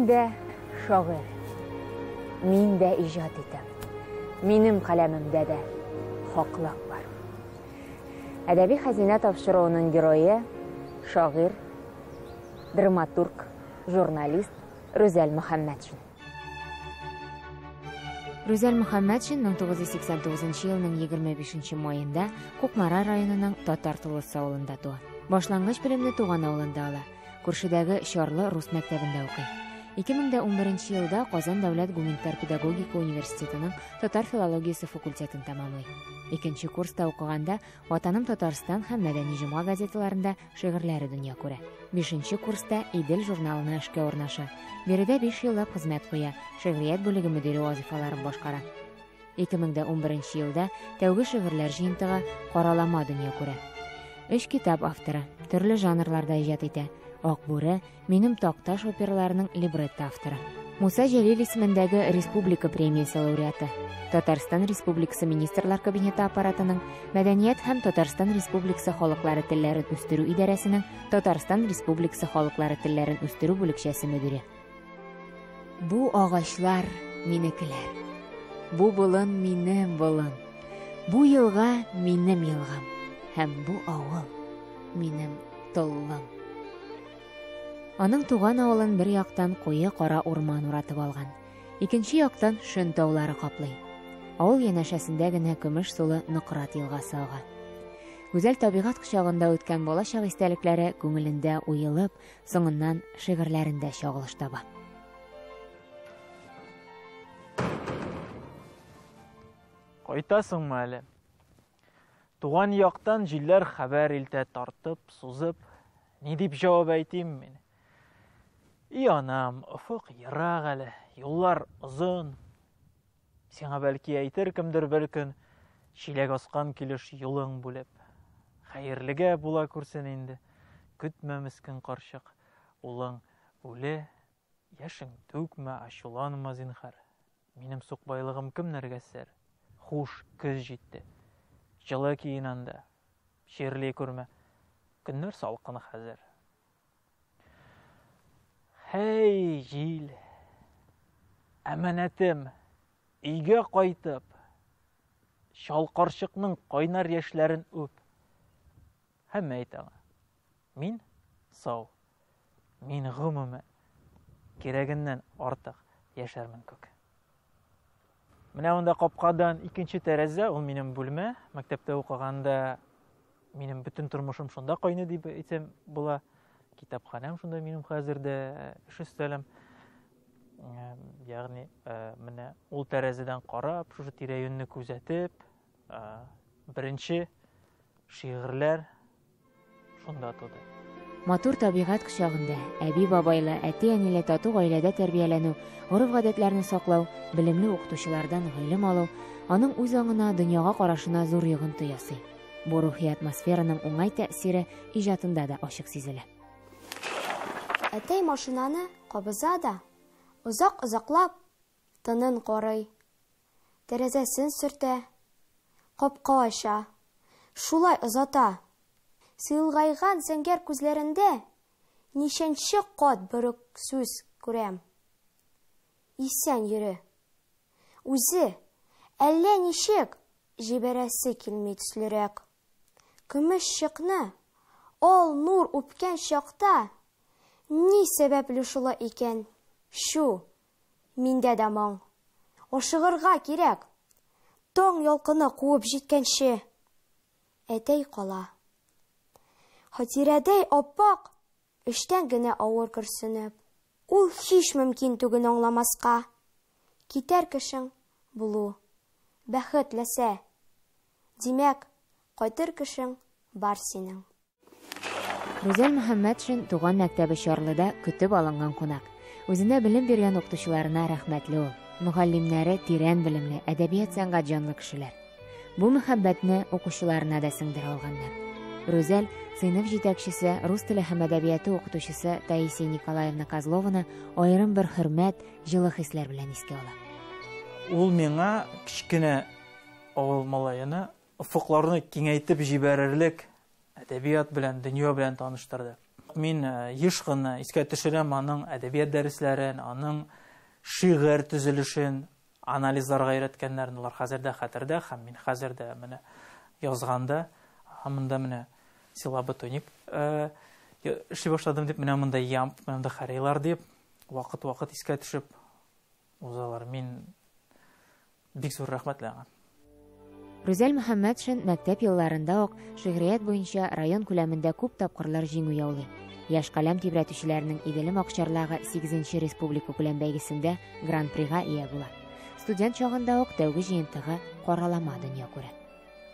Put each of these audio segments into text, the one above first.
Мин дә шагыйр. Мин дә иҗат итәм. Минем каләмемдә дә хаклык бар. Әдәби хәзинә тапшыруының герое шагыйр, драматург, журналист Рүзәл Мөхәммәтшин. Рүзәл Мөхәммәтшин 1989 елның 25 майында Кукмара районының Татар Тулысы авылында туа. Башлангыч белемне туган авылында ала. Күршедәге Чарлы рус мәктәбендә укый. 2011 елда Казан дәүләт гуманитар педагогика университетының татар филологиясе факультетын тәмамлый. 2нче курста укыганда Ватаным Татарстан һәм Мәдәни җомга газеталарында шигырьләре дөнья күрә. 5нче курста Идел журналына эшкә урнаша. Биредә 5 еллап хезмәт куя, шигърият бүлеге мөдире вазифаларын башкара. 2011 елда тәүге шигырьләр җыентыгы Каралама дөнья күрә. 3 китап авторы, төрле жанрларда иҗат итә. Акбүре, Минем Такташ операларының либретто авторы. Муса Җәлил исемендәге Республика премиясе лауреаты. Татарстан Республикасы Министрлар кабинеты аппаратының Мәдәният һәм Татарстан Республикасы халыклары телләрен үстерү идарәсенең Татарстан Республикасы халыклары телләрен үстерү бүлекчәсе мөдире. Бу агачлар минекеләр. Бу болын минем болын. Бу елга минем елгам. Һәм бу авыл минем толлым. Аның туган авылын бер яктан куе кара урман уратып алган. Икенче яктан Шөн таулары каплый. Авыл янәшәсендә генә көмеш сулы Ныкрат елгасы ага. Гүзәл табигать кочагында үткән балачак истәлекләре күңелендә уелып, соңыннан шигырьләрендә чагылыш таба. Кайтасыңмы әле? Туган яктан җилләр хәбәр илтә тартып, сузып, ни дип җавап әйтим мин? И анам, офык ерак әле, юллар озын. Сиңа бәлки әйтер кемдер бер көн, чиләк аскан килеш юлың бүлеп. Хәерлегә була күрсен инде, көтмә мескен карчык. Улың үле, яшең түкмә, ачуланма зинһар. Минем сукбайлыгым кемнәргә сәр? Хуш, көз җитте. Җылы киен анда, ширли күрмә. Көннәр салкын хәзер. Hey җил, әманәтем, өйгә кайтып, шал карчыкның кайнар яшьләрен үп. Һәм әйт аңа, мин сау, мин гомумән кирәгеннән артык яшәрмен күк. Менә монда капкадан икенче тәрәзә, ул минем бүлмә. Мәктәптә укыганда минем бөтен тормышым шунда кайный дип әйтсәм була. Китапханам шунда минем хәзердә, эш өстәлем. Ягъни, менә ул тәрәзәдән карап, шушы тирә-юньне күзәтеп, беренче шигырьләр шунда туды. Матур табигать кочагында әби-бабайлы, әти-әниле тату гаиләдә тәрбияләнү, гореф-гадәтләрне саклау, белемле укытучылардан гыйлем алу, аның үз аңына, дөньяга карашына зур йогынты ясый. Бу рухи атмосфераның уңай тәэсире иҗатында да ачык сизелә. Әтәй машинаны кабыза да, озак-озаклап тынын карый. Тәрәзәсен сөртә, капка ача, шулай озата. Сыйлгайган зәңгәр күзләрендә ничәнче кат бөрек сүз күрәм. Исән йөре. Үзе әллә ничек җибәрәсе килми төслерәк. Көмеш чыкны ал нур үпкән чакта ни сәбәпле шулай икән? Шу, миндә дә моң. Ашыгырга кирәк. Таң ялкыны куып җиткәнче. Әтәй кала. Хатирәдәй аппак, эштән генә авыр көрсенеп. Ул һич мөмкин түгел аңламаска. Китәр кешең булу, бәхетләсә. Димәк, кайтыр кешең бар синең. Рүзәл Мөхәммәтшин туган мәктәбе Чарлыда көтеп алынган кунак. Үзенә белем биргән укытучыларына рәхмәтле ул. Мөхәллимнәре тирән белемле, әдәбият сәнгать җанлы кешеләр. Бу мөхәббәтне укучыларына да сеңдерә алганнар. Рүзәл сыйныф җитәкчесе, рус теле һәм әдәбияты укытучысы Таисия Николаевна Козлованы аерым бер хөрмәт, җылы хисләр белән искә ала. Ул миңа кичкенә авыл малаена офыкларны киңәйтеп җибәрерлек әдәбият белән, дөнья белән таныштырды. мин еш кына искә төшерәм аның әдәбият дәресләрен, аның шигырь төзелешен, анализларга өйрәткәннәрен. Улар хәзердә хәтердә, һәм мин хәзердә менә язганда, монда менә силабы тоник эшли башладым дип, менә монда ямп, менә монда хәрилар дип, вакыт искә төшеп узалар. Мин бик зур рәхмәтле аңа. Рүзәл Мөхәммәтшин мәктәп елларында ук шигърият буенча район күләмендә күп тапкырлар җиңү яулый. Яшь каләм тибрәтүчеләрнең Иделем Акчарлагы 8нче республика күләм бәйгесендә гран-прига ия була. Студент чагында ук тәүге җыентыгы каралама дөнья күрә.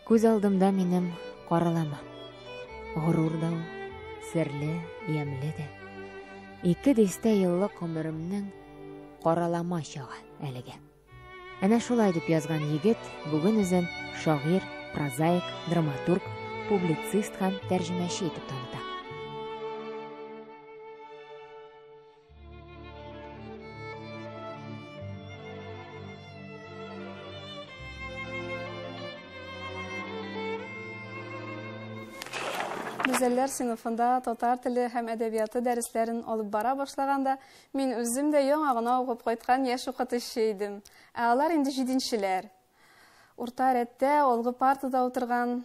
Күз алдымда минем каралама. Горур да, серле, ямьле дә. 200 еллык гомеремнең каралама чагы әлегә. Әнә шулай дип язган егет бүген үзен шагыйрь, прозаик, драматург, публицист һәм тәрҗемәче итеп таныта. Рүзәлләр сыйныфында татар теле һәм әдәбияты дәресләрен алып бара башлаганда, мин үзем дә яңа гына укып кайткан яшь укытучы идем. Ә алар инде 7нчеләр. Урта рәттә алгы партада утырган,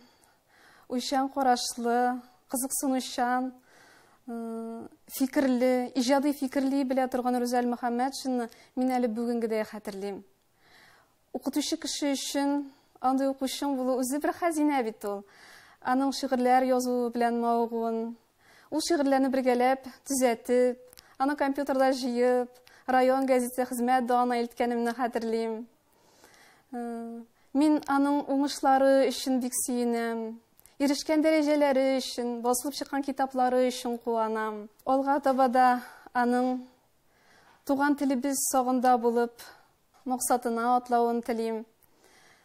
уйчан карашлы, кызыксынучан, фикерле, иҗади фикерле белә торган Рүзәл Мөхәммәтшинны мин әле бүгенгедәй хәтерлим. Укытучы кеше өчен андый укучың булу үзе бер хәзинә бит ул. Аның шигырьләр язуы белән мавыгуын, ул шигырьләрне бергәләп, төзәтеп, аны компьютерда җыеп, район газеты хезмәт даны илткәнемне хәтерлим. Мин аның уңышлары өчен бик сөенәм. Ирешкән дәрәҗәләре өчен, басылып чыккан китаплары өчен куанам. Алга таба да аның туган телебез сагында булып, максатына атлавын телим.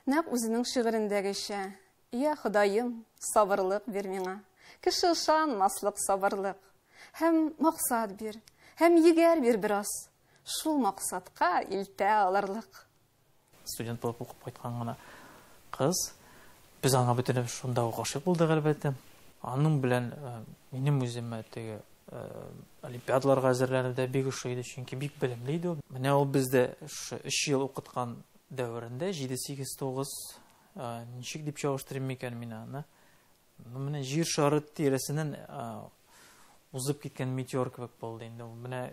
Нәкъ үзенең шигырендәгечә. Я Ходаем, сабырлык бир миңа. Кеше ышанмаслык сабырлык. Һәм максат бир, һәм егәр бир бераз. Шул максатка илтә алырлык. Студент булып укып кайткан гына кыз, без аңа бөтенләй шунда ук гашыйк булдык әлбәттә. Аның белән минем үземә теге олимпиадаларга әзерләнүдә бик ошый иде, чөнки бик белемле иде. Менә ул бездә 3 ел укыткан дәверендә 7-8-9 ничек дип чагыштырыйм микән мин аны? Менә җир шары тирәсеннән узып киткән метеор кебек булды инде. Менә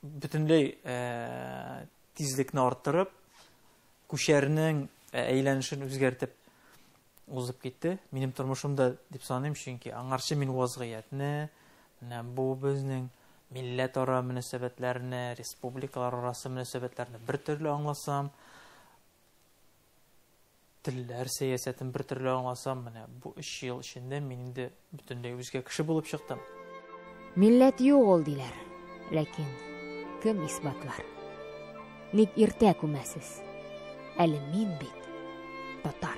бөтенләй тизлекне арттырып, күчәрнең әйләнешен үзгәртеп узып китте. Минем тормышымда дип саныйм, чөнки аңарчы мин вазгыятьне, менә бу безнең милләт-ара мөнәсәбәтләрне, республикалар арасы мөнәсәбәтләрне бер төрле аңласам, телләр сәясәтен бер төрле аңласам, менә бу 3 ел эчендә мин инде бөтенләй үзгә кеше булып чыктым. Милләт юк ул диләр, ләкин кем исбатлар? Ник иртә күмәсез? Әле мин бит татар.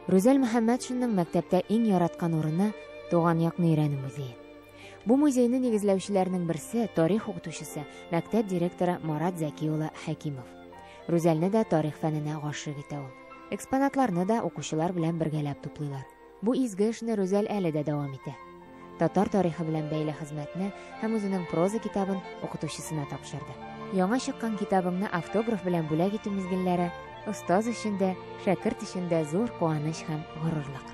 Рүзәл Мөхәммәтшинның мәктәптә иң яраткан урыны туган якны өйрәнү музее. Бу музейны нигезләүчеләрнең берсе тарих укытучысы, мәктәп директоры Марат Зәки улы Хәкимов. Рүзәлне дә тарих фәненә гашыйк итә ул. Экспонатларны да укучылар белән бергәләп туплыйлар. Бу изге эшне Рүзәл әле дә дәвам итә. Татар тарихы белән бәйле хезмәтне һәм үзенең проза китабын укытучысына тапшырды. Яңа чыккан китабыңны автограф белән бүләк итү мизгелләре остаз өчен дә, шәкерт өчен дә зур куаныч һәм горурлык.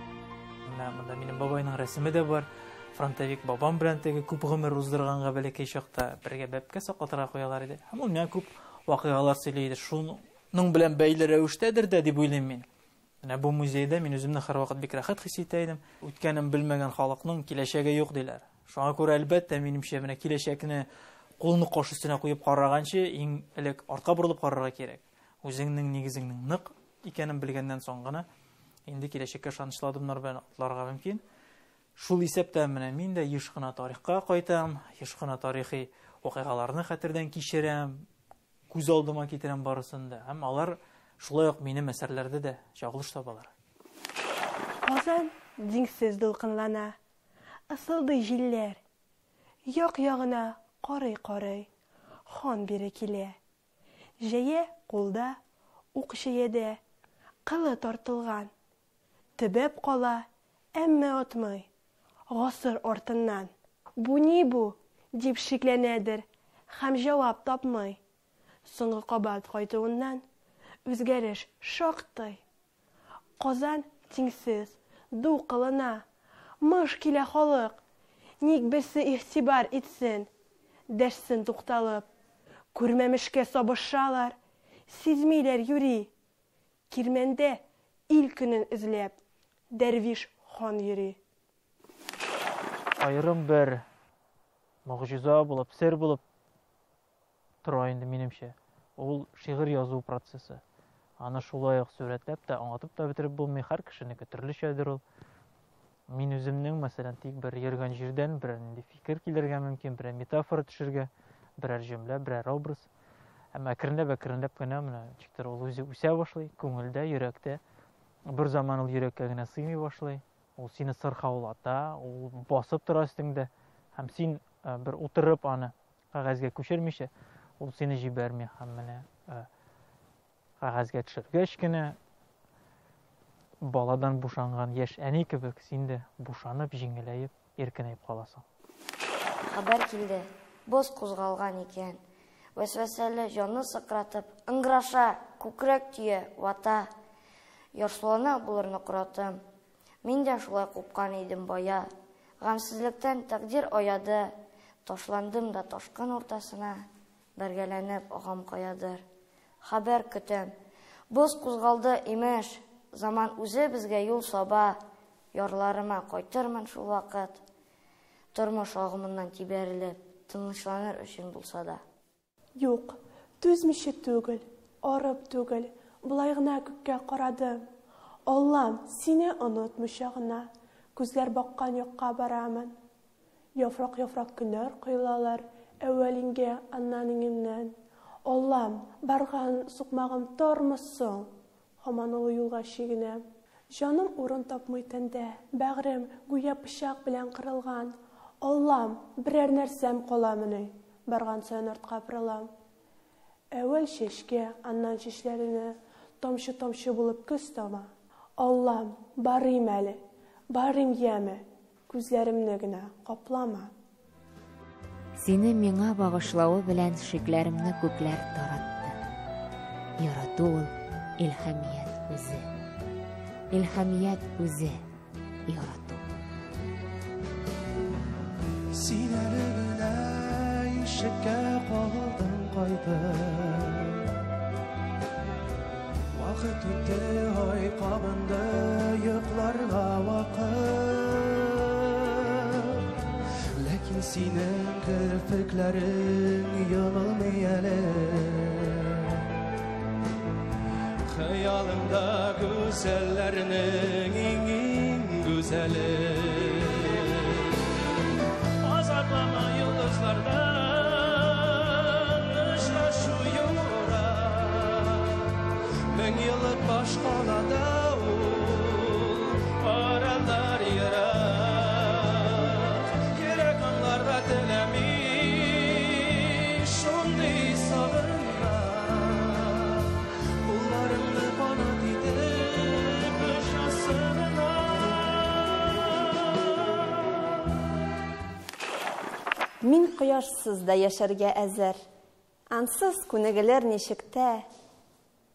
Монда минем бабайның рәсеме дә бар. Фронтовик бабам белән теге күп гомер уздырганга бәләкәй чакта бергә бәпкә саклатырга куялар иде. Һәм ул миңа күп вакыйгалар сөйли иде. Шуның белән бәйле рәвештәдер дә дип уйлыйм мин. Менә бу музейда мин үземне һәрвакыт бик рәхәт хис итә идем. Үткәнен белмәгән халыкның киләчәге юк диләр. Шуңа күрә әлбәттә минемчә менә киләчәкне кулны кош өстенә куеп караганчы, иң элек артка борылып карарга кирәк. Үзеңнең нигезеңнең нык икәнен белгәннән соң гына инде киләчәккә ышанычлы адымнар белән атларга мөмкин. Шул исәптә менә мин дә еш кына тарихка кайтам, еш кына тарихи вакыйгаларны хәтердән кичерәм, күз алдыма китерәм барысын да. Һәм алар шулай ук минем әсәрләрдә дә чагылыш табалар. Казан диңсез дулкынлана. Ысылды җилләр. Як-ягына карый-карый. Хан бире килә. Җәя кулда, ук шиядә, кылы тартылган. Төбәп кала, әмма атмый. Гасыр артыннан. Бу ни бу? Дип шикләнәдер, һәм җавап тапмый. Соңгы кабат кайтуыннан үзгәреш шактый. Казан тиңсез, ду кылына. Мыш килә халык. Ник берсе игътибар итсен, дәшсен тукталып. Күрмәмешкә сабышалар, сизмиләр юри. Кирмәндә ил көнен эзләп, дәрвиш хан йөри. Айрым бер мөгъҗиза булып, сер булып тора инде минемчә. Ул шигырь язу процессы. Аны шулай ук сурәтләп тә, аңлатып та бетереп булмый, һәр кешенеке төрлечәдер ул. Мин үземнең, мәсәлән, тик бер йөргән җирдән бер фикер килергә мөмкин, бер метафора төшергә, берәр җөмлә, берәр образ. Әмма әкренләп кенә менә ничектер ул үзе үсә башлый, күңелдә, йөрәктә. Бер заман ул йөрәккә генә сыймый башлый. Ул сине сырхаулата, ул басып тора өстеңдә. Һәм син бер утырып аны кагазга күчермичә, ул сине җибәрми һәм менә кагазга төшергәч кенә баладан бушанган яшь әни кебек син дә бушанып, җиңеләеп, иркенәеп каласың. Хәбәр килде. Боз кузгалган икән. Вәсвәсәле җанны сыкратып, ыңгыраша, күкрәк түйә, вата. Ярсулана булырны куратым. Мин дә шулай купкан идем бая. Гамсызлыктан тәкъдир аяды. Ташландым да ташкын уртасына. Бергәләнеп агам каядыр. Хәбәр көтәм. Боз кузгалды имеш. Заман үзе безгә юл саба. Ярларыма кайтырмын шул вакыт. Тормыш агымыннан тибәрелеп, тынычланыр өчен булса да. Юк, түзмичә түгел, арып түгел, булай гына күккә карадым. Аллам, сине онытмыйча гына, күзләр баккан якка барамын. Яфрак көннәр коелалар, әввәлингә, аннан иңемнән. Аллам, барган сукмагым тормыйсың, һаман ул юлга чигенәм. Җаным урын тапмый тәндә, бәгърем гүя пычак белән кырылган. Аллам, берәр нәрсәм каламыни, барган саен артка пырылам. Әввәл чәчкә, аннан чәчләренә тамчы булып көз тама. Аллам, барыйм әле, барыйм яме, күзләремне генә каплама. Сине миңа багышлавы белән шикләремне күкләр таратты. Ярату ул илһамият үзе. Илһамият үзе ярату. Син әле генә ишеккә калдың кайда. Вакыт үтте, ай кабынды, йокларга вакыт. Ләкин синең керфекләрең йомылмый әле. Хыялымда гүзәлләрнең иң гүзәле. Азаплама йолдызлардан очрашу юра. Мең еллык башкалада ул аралар ерак. Кирәк аңларга теләми шундый сагына. Кулларымны канат итеп ышасына. Мин кояшсыз да яшәргә әзер. Ансыз күнегеләр ничектә,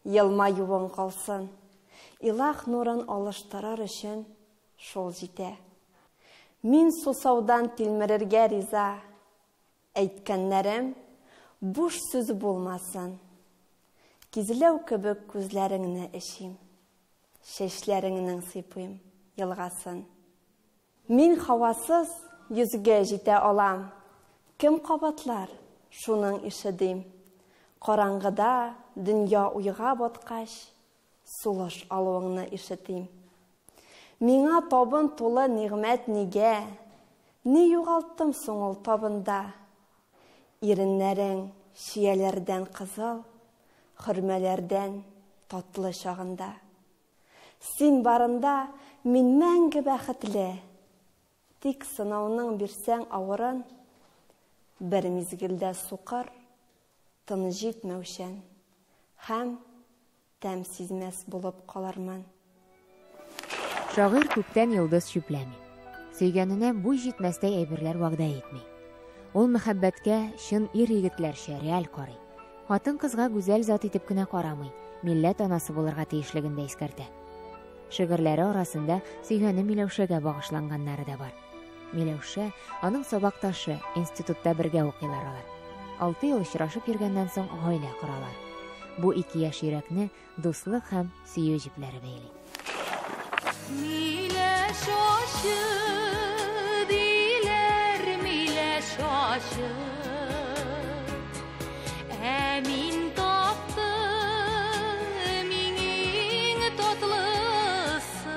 елмаюың калсын. Илах нурын алыштырыр өчен шул җитә. Мин сусаудан тилмерергә риза. Әйткәннәрем буш сүз булмасын. Кизләү кебек күзләреңне эчим. Чәчләреңнең сыйпыйм елгасын. Мин һавасыз йөзгә җитә алам. Кем кабатлар, шуның ишедим. Караңгыда дөнья уйга баткач, сулыш алуыңны ишетим. Миңа табын тулы нигъмәт нигә? Ни югалттым соң ул табында? Иреннәрең шияләрдән кызыл, хөрмәләрдән татлы чагында. Син барында мин мәңге бәхетле. Тик сынауның бирсәң авырын, бер мизгелдә сукыр, тын җитмәүчән, һәм тәм сизмәс булып калармын. Шагыйрь күктән йолдыз чүпләми. Сөйгәненә бу җитмәстәй әйберләр вәгъдә итми. Ул мәхәббәткә шын ир-егетләрчә реаль карый. Хатын-кызга гүзәл зат итеп кенә карамый, милләт анасы булырга тиешлеген дә искәртә. Шигырьләре арасында сөйгәне Миләүшәгә багышланганнары да бар. Миләүшә аның сабакташы, институтта бергә укыйлар алар. 6 ел очрашып йөргәннән соң гаилә коралар. Бу 2 яшь йөрәкне дуслык һәм сөю җипләре бәйли. Миләшәше диләр, миләшәше. Мин таптым минең татлысын,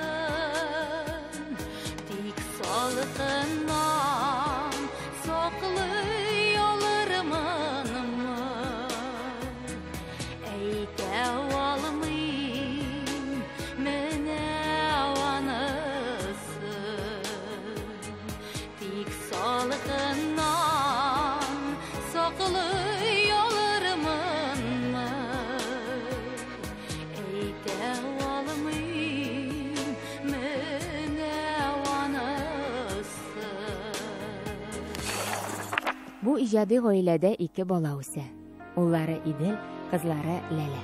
тик салкыннан саклый алырмынмы? Әйтә алмыйм менә анысын, тик салкыннан саклый алырмынмы? Әйтә алмыйм менә анысын. Бу иҗади гаиләдә 2 бала үсә. Уллары Идел, кызлары Ләлә.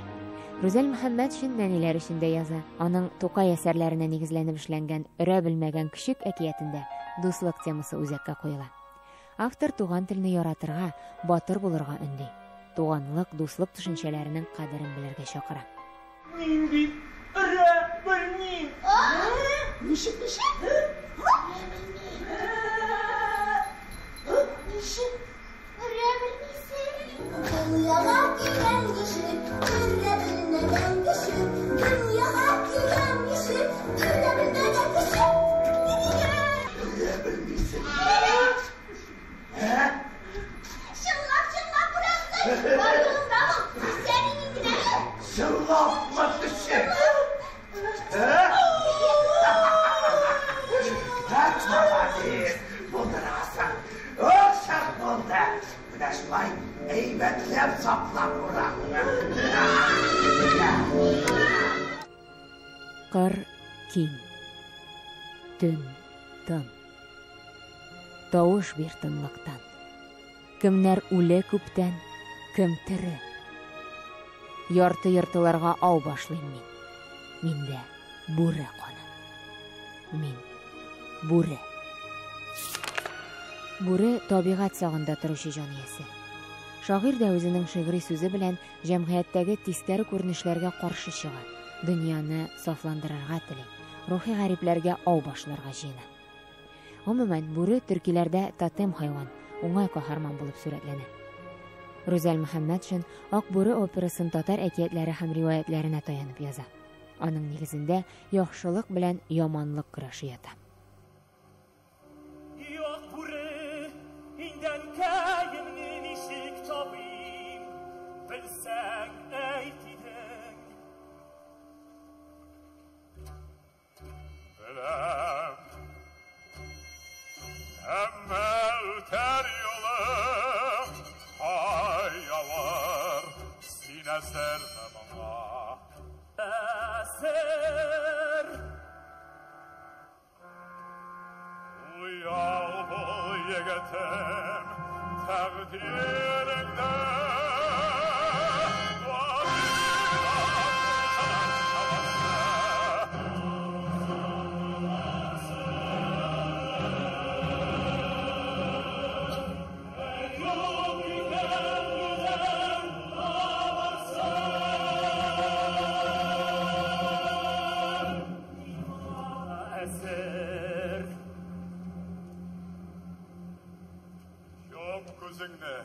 Рүзәл Мөхәммәтшин нәниләр өчен дә яза. Аның Тукай әсәрләренә нигезләнеп эшләнгән «Өрә белмәгән кишек» әкиятендә дуслык темасы үзәккә куела. Автор туган телне яратырга, батыр булырга өнди. Туганлык, дуслык төшенчәләренең кадерен белергә чакыра. Мин бит өрә белмим. Ничек? Ничек? Өрә белмисең? Дөньяга килгән кеше, өрә белмәгән кеше. Дөньяга килгән кеше, өрә белмәгән кеше. Өрә белмисең? Чынлап урамсың. Барлыгындамы? Сәнең инде. Чынлапмы кеше? Булдырасың. Шақ болды. Құдашылай, әйбәтләп саплап ұрағына. Кыр киң. Төн тын. Тавыш бир тынлыктан. Кемнәр үле күптән, кем тере. Ярты-яртыларга ау башлыйм мин. Миндә бүре каны. Мин бүре. Бүре табигать сагында торучы җан иясе. Шагыйрь дә үзенең шигъри сүзе белән җәмгыятьтәге тискәре күренешләргә каршы чыга. Дөньяны сафландырырга тели, рухи гарипләргә ау башларга җыена. Гомумән, бүре төркиләрдә тотем хайван, уңай каһарман булып сүрәтләнә. Рүзәл Мөхәммәтшин Ак бүре операсын татар әкиятләре һәм риваятләренә таянып яза. Аның нигезендә яхшылык белән яманлык көрәше ята. Ак бүре, индән кәемне ничек табыйм, белсәң әйт идең. Беләм, әммә үтәр юлым, ай авыр, син әзерме бана. Әзер, уял бул егетем, тәкъдиреңдә. Gözünle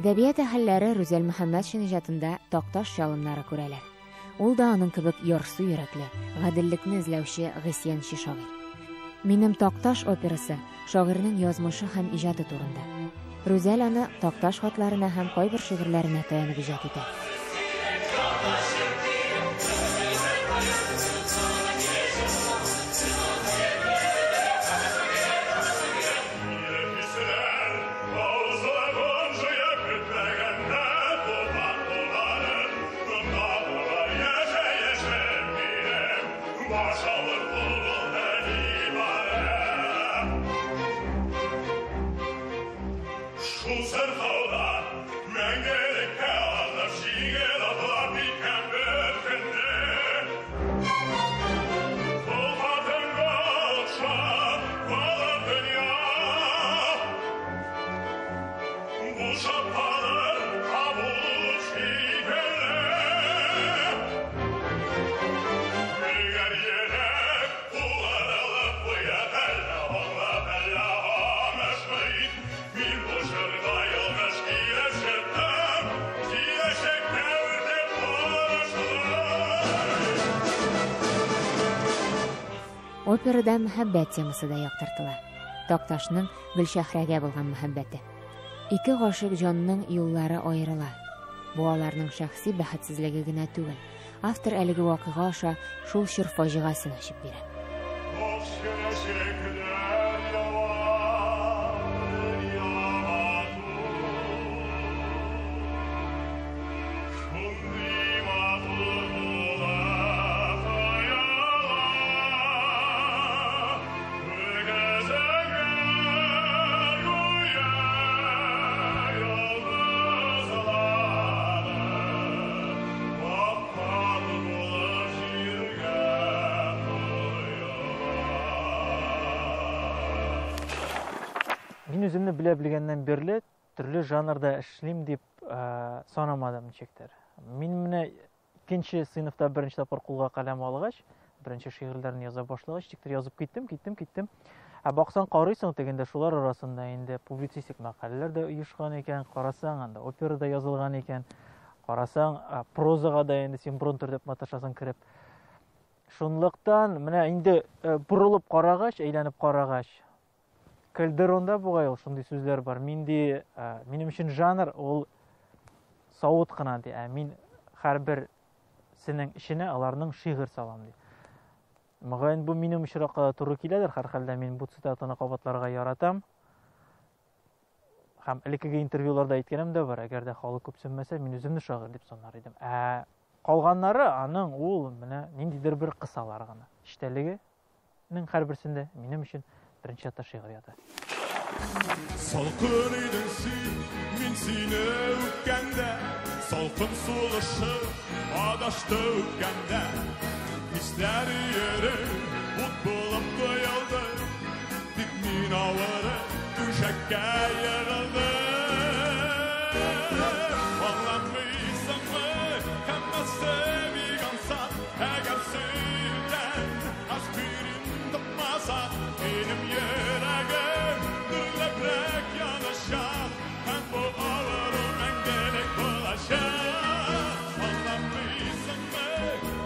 Әдәбият әһелләре Рүзәл Мөхәммәтшин иҗатында Такташ чалымнары күрәләр. Ул да аның кебек ярсу йөрәкле, гаделлекне эзләүче гысьянчы шагыйрь. Минем Такташ операсы шагыйрьнең язмышы һәм иҗаты турында. Рүзәл аны Такташ хатларына һәм кайбер шигырьләренә таянып иҗат итә. Операда мәхәббәт темасы да яктыртыла. Такташның Гөлшәһрәгә булган мәхәббәте. Ике гашык җанның юллары аерыла. Бу аларның шәхси бәхетсезлеге генә түгел. Автор әлеге вакыйга аша шул чор фаҗигасын ачып бирә. Мин үземне белә белгәннән бирле төрле жанрда эшлим дип санамадым ничектер. Мин менә икенче сыйныфта беренче тапкыр кулга каләм алгач, беренче шигырьләрне яза башлагач, ничектер язып киттем. Баксаң карыйсың, тегендә шулар арасында инде публицистик мәкаләләр дә оешкан икән, карасаң анда операда язылган икән, карасаң прозага да инде син бурын төрдеп маташасың кирип. Шунлыктан менә инде бурылып карагач, әйләнеп карагач, Кальдеронда бугай ул шундый сүзләр бар. Минем өчен жанр ул савыт кына ди. Мин һәрбер синең ишенә аларның шигырь салам ди. Мөгаен бу минем очракка да туры киләдер. Һәр хәлдә мин бу цитатаны кабатларга яратам. Һәм элекке интервьюларда әйткәнем дә бар. Әгәр дә халык күпсенмәсә, мин үземне шагыйрь дип санар идем. Калганнары аның ул менә ниндидер бер кысалар гына. Эчтәлегенең һәрберсендә минем өчен birinci hatta şiir yazdı. Salkın idin min seni öpkende, salkın sulaşı, adaştı öpkende. Hisleri yeri, mut bulup koyuldu, dik min aları, düşekke yarıldı. Anlamaysan mı, kemme sevigansa, eğer sütten, aşkırın tutmasa, benim yüreğim dürlebrek yanaşar. Ben bu ağırım en gerek bulaşar. Anlamaysan mı,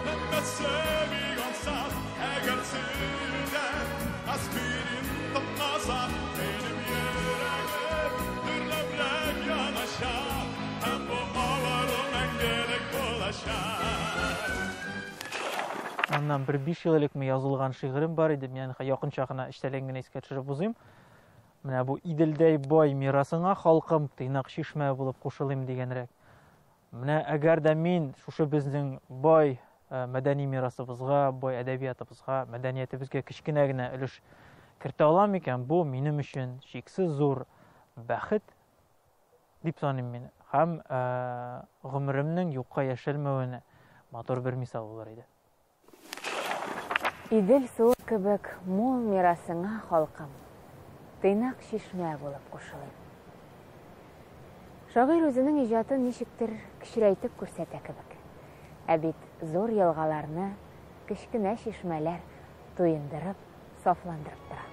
kemme sevigansa, eğer sütten, aşkırın tutmasa, benim yüreğim dürlebrek yanaşar. Ben bu ağırım en gerek bulaşar. Аннан бер 5 ел элекме язылган шигырем бар иде. Мен якынча гына эчтәлеген генә искә төшереп узыйм. Менә бу Иделдәй бай мирасыңа халкым тыйнак шишмә булып кушылыйм дигәнрәк. Менә әгәр дә мин шушы безнең бай мәдәни мирасыбызга, бай әдәбиятыбызга, мәдәниятебезгә кичкенә генә өлеш кертә алам икән, бу минем өчен чиксез зур бәхет дип саныйм мин. Һәм гомеремнең юкка яшәлмәвенә матур бер мисал булыр иде. Идел суы кебек мул мирасыңа халкым, тыйнак шишмә булып кушылыйм. Шагыйрь үзенең иҗатын ничектер кичерәйтеп күрсәтә кебек. Ә бит зур елгаларны кечкенә шишмәләр туендырып, сафландырып тора.